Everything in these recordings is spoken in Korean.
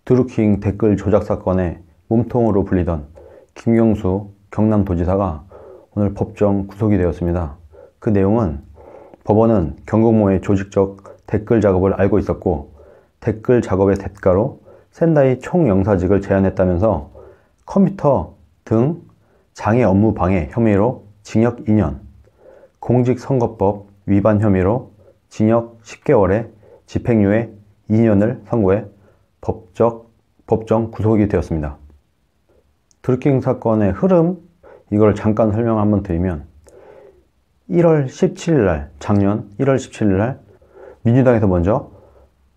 드루킹 댓글 조작 사건의 몸통으로 불리던 김경수 경남도지사가 오늘 법정 구속이 되었습니다. 그 내용은 법원은 경공모의 조직적 댓글 작업을 알고 있었고 댓글 작업의 대가로 센다이 총영사직을 제안했다면서 컴퓨터 등 장애 업무 방해 혐의로 징역 2년, 공직선거법 위반 혐의로 징역 10개월에 집행유예 2년을 선고해 법정 구속이 되었습니다. 드루킹 사건의 흐름, 이걸 잠깐 설명 한번 드리면 1월 17일 날, 작년 1월 17일 날 민주당에서 먼저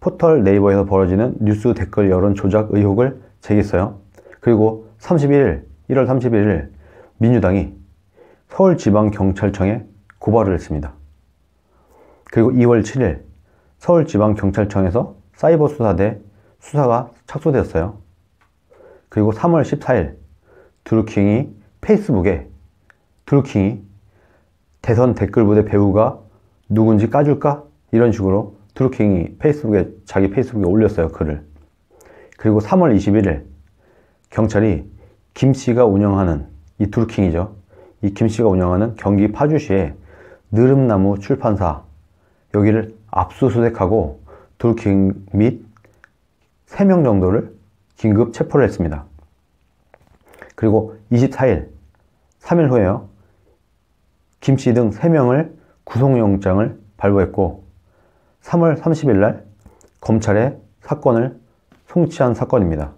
포털 네이버에서 벌어지는 뉴스 댓글 여론 조작 의혹을 제기했어요. 그리고 1월 31일 민주당이 서울지방경찰청에 고발을 했습니다. 그리고 2월 7일 서울지방경찰청에서 사이버수사대 수사가 착수되었어요. 그리고 3월 14일 드루킹이 페이스북에 드루킹이 대선 댓글부대 배우가 누군지 까줄까? 이런 식으로 드루킹이 자기 페이스북에 올렸어요, 글을. 그리고 3월 21일 경찰이 김씨가 운영하는, 이 드루킹이죠, 이 김씨가 운영하는 경기 파주시의 느릅나무 출판사, 여기를 압수수색하고 드루킹 및 3명 정도를 긴급 체포를 했습니다. 그리고 24일, 3일 후에요, 김씨 등 3명을 구속영장을 발부했고 3월 30일 날 검찰에 사건을 송치한 사건입니다.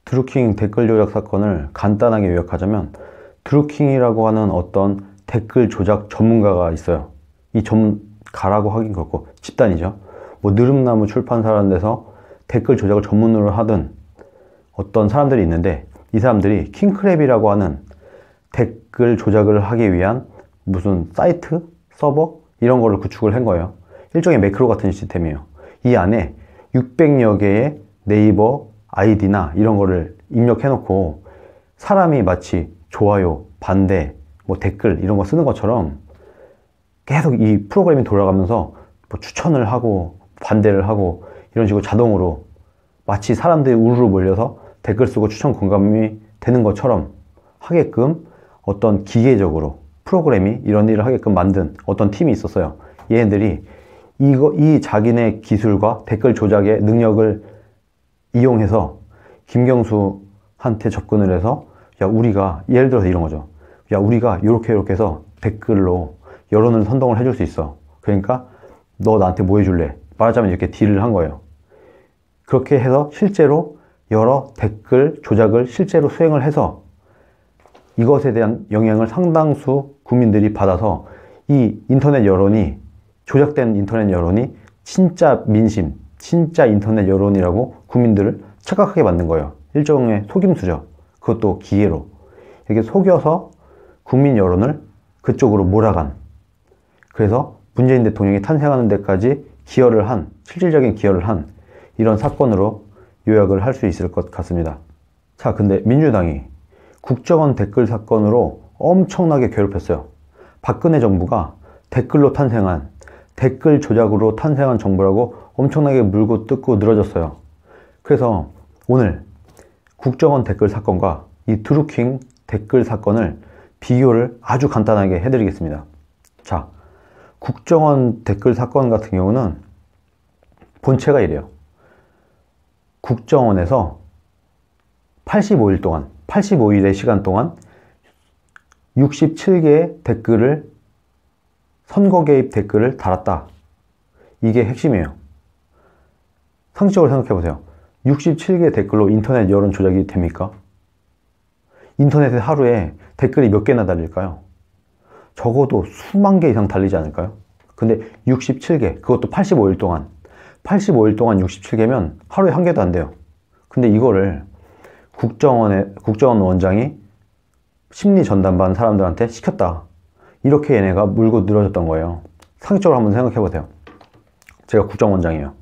드루킹 댓글 조작 사건을 간단하게 요약하자면 드루킹이라고 하는 어떤 댓글 조작 전문가가 있어요. 이 전문가라고 하긴 그렇고 집단이죠. 뭐 느릅나무 출판사라는 데서 댓글 조작을 전문으로 하던 어떤 사람들이 있는데, 이 사람들이 킹크랩이라고 하는 댓글 조작을 하기 위한 무슨 사이트, 서버 이런 거를 구축을 한 거예요. 일종의 매크로 같은 시스템이에요. 이 안에 600여 개의 네이버 아이디나 이런 거를 입력해 놓고 사람이 마치 좋아요, 반대, 뭐 댓글 이런 거 쓰는 것처럼 계속 이 프로그램이 돌아가면서 뭐 추천을 하고 반대를 하고 이런 식으로 자동으로 마치 사람들이 우르르 몰려서 댓글 쓰고 추천 공감이 되는 것처럼 하게끔 어떤 기계적으로 프로그램이 이런 일을 하게끔 만든 어떤 팀이 있었어요. 얘네들이 이 자기네 기술과 댓글 조작의 능력을 이용해서 김경수한테 접근을 해서, 야, 우리가, 예를 들어서 이런 거죠. 야, 우리가 이렇게 해서 댓글로 여론을 선동을 해줄 수 있어. 그러니까 너 나한테 뭐 해줄래? 말하자면 이렇게 딜을 한 거예요. 그렇게 해서 실제로 여러 댓글 조작을 실제로 수행을 해서 이것에 대한 영향을 상당수 국민들이 받아서 이 인터넷 여론이, 조작된 인터넷 여론이 진짜 민심, 진짜 인터넷 여론이라고 국민들을 착각하게 만든 거예요. 일종의 속임수죠. 그것도 기계로. 이렇게 속여서 국민 여론을 그쪽으로 몰아간, 그래서 문재인 대통령이 탄생하는 데까지 기여를 한, 실질적인 기여를 한 이런 사건으로 요약을 할 수 있을 것 같습니다. 자, 근데 민주당이 국정원 댓글 사건으로 엄청나게 괴롭혔어요. 박근혜 정부가 댓글로 탄생한, 댓글 조작으로 탄생한 정부라고 엄청나게 물고 뜯고 늘어졌어요. 그래서 오늘 국정원 댓글 사건과 이 드루킹 댓글 사건을 비교를 아주 간단하게 해드리겠습니다. 자, 국정원 댓글 사건 같은 경우는 본체가 이래요. 국정원에서 85일의 시간 동안 67개의 댓글을, 선거 개입 댓글을 달았다. 이게 핵심이에요. 상식적으로 생각해 보세요. 67개 댓글로 인터넷 여론 조작이 됩니까? 인터넷에 하루에 댓글이 몇 개나 달릴까요? 적어도 수만 개 이상 달리지 않을까요? 근데 67개, 그것도 85일 동안 67개면 하루에 한 개도 안 돼요. 근데 이거를 국정원 원장이 심리 전담반 사람들한테 시켰다. 이렇게 얘네가 물고 늘어졌던 거예요. 상식적으로 한번 생각해 보세요. 제가 국정원장이에요.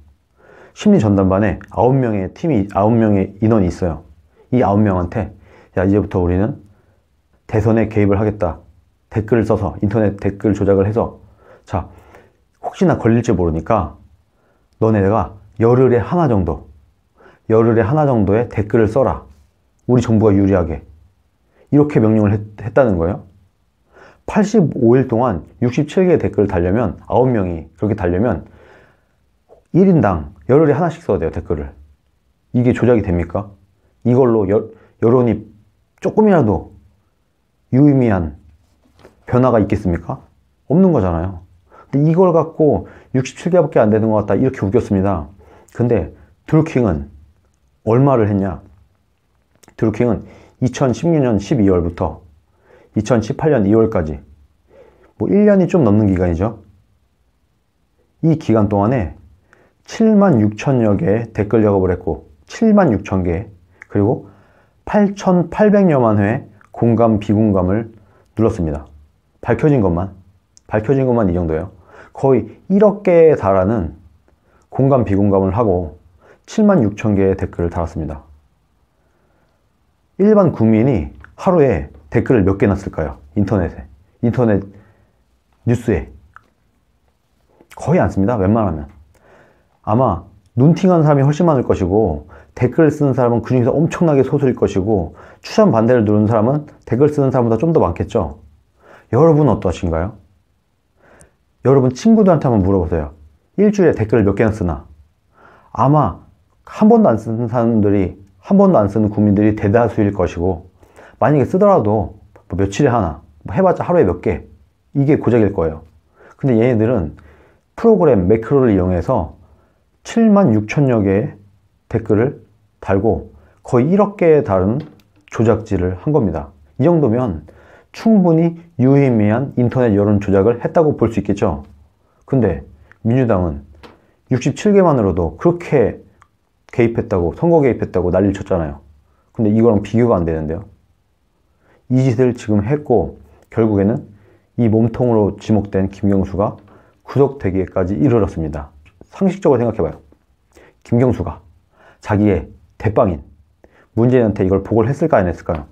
심리 전담반에 9명의 인원이 있어요. 이 9명한테, 야, 이제부터 우리는 대선에 개입을 하겠다. 댓글을 써서, 인터넷 댓글 조작을 해서, 자, 혹시나 걸릴지 모르니까 너네가 열흘에 하나 정도, 열흘에 하나 정도의 댓글을 써라. 우리 정부가 유리하게. 이렇게 명령을 했다는 거예요. 85일 동안 67개의 댓글을 달려면 9명이 그렇게 달려면 1인당 열흘에 하나씩 써야 돼요, 댓글을. 이게 조작이 됩니까? 이걸로 여론이 조금이라도 유의미한 변화가 있겠습니까? 없는 거잖아요. 근데 이걸 갖고 67개밖에 안 되는 것 같다 이렇게 우겼습니다. 근데 드루킹은 얼마를 했냐? 드루킹은 2016년 12월부터 2018년 2월까지 뭐 1년이 좀 넘는 기간이죠. 이 기간 동안에 7만 6천여 개의 댓글 작업을 했고 7만 6천 개 그리고 8,800여만 회 공감 비공감을 눌렀습니다. 밝혀진 것만 이 정도예요. 거의 1억 개에 달하는 공감 비공감을 하고 7만 6천 개의 댓글을 달았습니다. 일반 국민이 하루에 댓글을 몇 개나 쓸까요? 인터넷 뉴스에 거의 안 씁니다. 웬만하면. 아마 눈팅하는 사람이 훨씬 많을 것이고 댓글을 쓰는 사람은 그 중에서 엄청나게 소수일 것이고 추천 반대를 누르는 사람은 댓글 쓰는 사람보다 좀 더 많겠죠. 여러분은 어떠신가요? 여러분 친구들한테 한번 물어보세요. 일주일에 댓글을 몇 개나 쓰나? 아마 한 번도 안 쓰는 사람들이 한 번도 안 쓰는 국민들이 대다수일 것이고 만약에 쓰더라도 뭐 며칠에 하나 뭐 해봤자 하루에 몇 개 이게 고작일 거예요. 근데 얘네들은 프로그램 매크로를 이용해서 7만 6천여 개의 댓글을 달고 거의 1억 개에 달하는 조작질을 한 겁니다. 이 정도면 충분히 유의미한 인터넷 여론 조작을 했다고 볼 수 있겠죠. 근데 민주당은 67개만으로도 그렇게 개입했다고, 선거 개입했다고 난리를 쳤잖아요. 근데 이거랑 비교가 안 되는데요. 이 짓을 지금 했고 결국에는 이 몸통으로 지목된 김경수가 구속되기까지 이르렀습니다. 상식적으로 생각해봐요. 김경수가 자기의 대빵인 문재인한테 이걸 보고를 했을까 안 했을까요?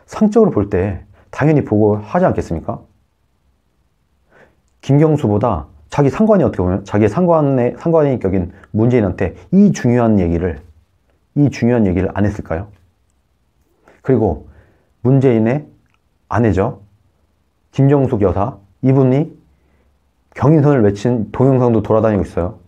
상적으로 볼 때 당연히 보고하지 않겠습니까? 김경수보다 자기 상관이 어떻게 보면 자기의 상관의 격인 문재인한테 이 중요한 얘기를 안 했을까요? 그리고 문재인의 아내죠. 김정숙 여사, 이분이 경인선을 외친 동영상도 돌아다니고 있어요.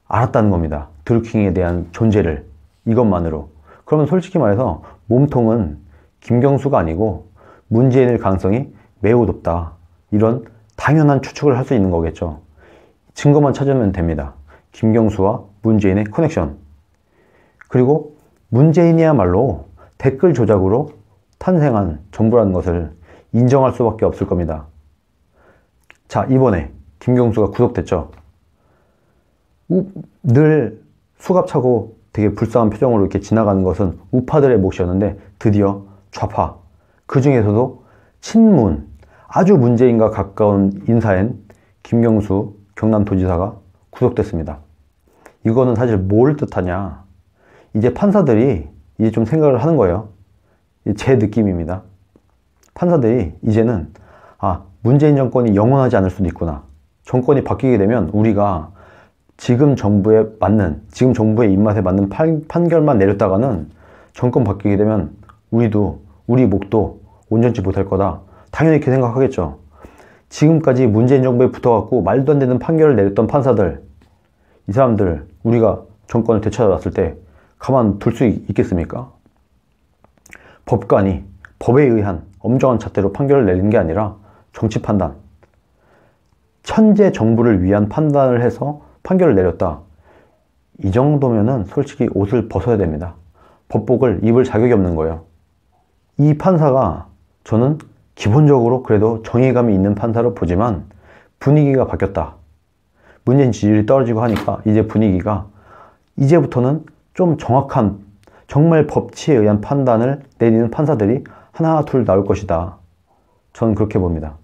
알았다는 겁니다. 드루킹에 대한 존재를 이것만으로. 그러면 솔직히 말해서 몸통은 김경수가 아니고 문재인일 가능성이 매우 높다. 이런 당연한 추측을 할 수 있는 거겠죠. 증거만 찾으면 됩니다. 김경수와 문재인의 커넥션. 그리고 문재인이야말로 댓글 조작으로 탄생한 정부라는 것을 인정할 수밖에 없을 겁니다. 자, 이번에 김경수가 구속됐죠. 늘 수갑차고 되게 불쌍한 표정으로 이렇게 지나가는 것은 우파들의 몫이었는데 드디어 좌파, 그 중에서도 친문, 아주 문재인과 가까운 인사인 김경수 경남도지사가 구속됐습니다. 이거는 사실 뭘 뜻하냐? 이제 판사들이 이제 좀 생각을 하는 거예요. 제 느낌입니다. 판사들이 이제는 문재인 정권이 영원하지 않을 수도 있구나. 정권이 바뀌게 되면 우리가 지금 정부의 입맛에 맞는 판결만 내렸다가는 정권 바뀌게 되면 우리 목도 온전치 못할 거다. 당연히 이렇게 생각하겠죠. 지금까지 문재인 정부에 붙어갖고 말도 안 되는 판결을 내렸던 판사들, 이 사람들 우리가 정권을 되찾아왔을 때 가만 둘 수 있겠습니까? 법관이 법에 의한 엄정한 잣대로 판결을 내린 게 아니라 정치 판단, 현재 정부를 위한 판단을 해서 판결을 내렸다. 이 정도면은 솔직히 옷을 벗어야 됩니다. 법복을 입을 자격이 없는 거예요. 이 판사가 저는 기본적으로 그래도 정의감이 있는 판사로 보지만 분위기가 바뀌었다. 문재인 지지율이 떨어지고 하니까 이제 분위기가 이제부터는 좀 정확한 정말 법치에 의한 판단을 내리는 판사들이 하나 둘 나올 것이다. 저는 그렇게 봅니다.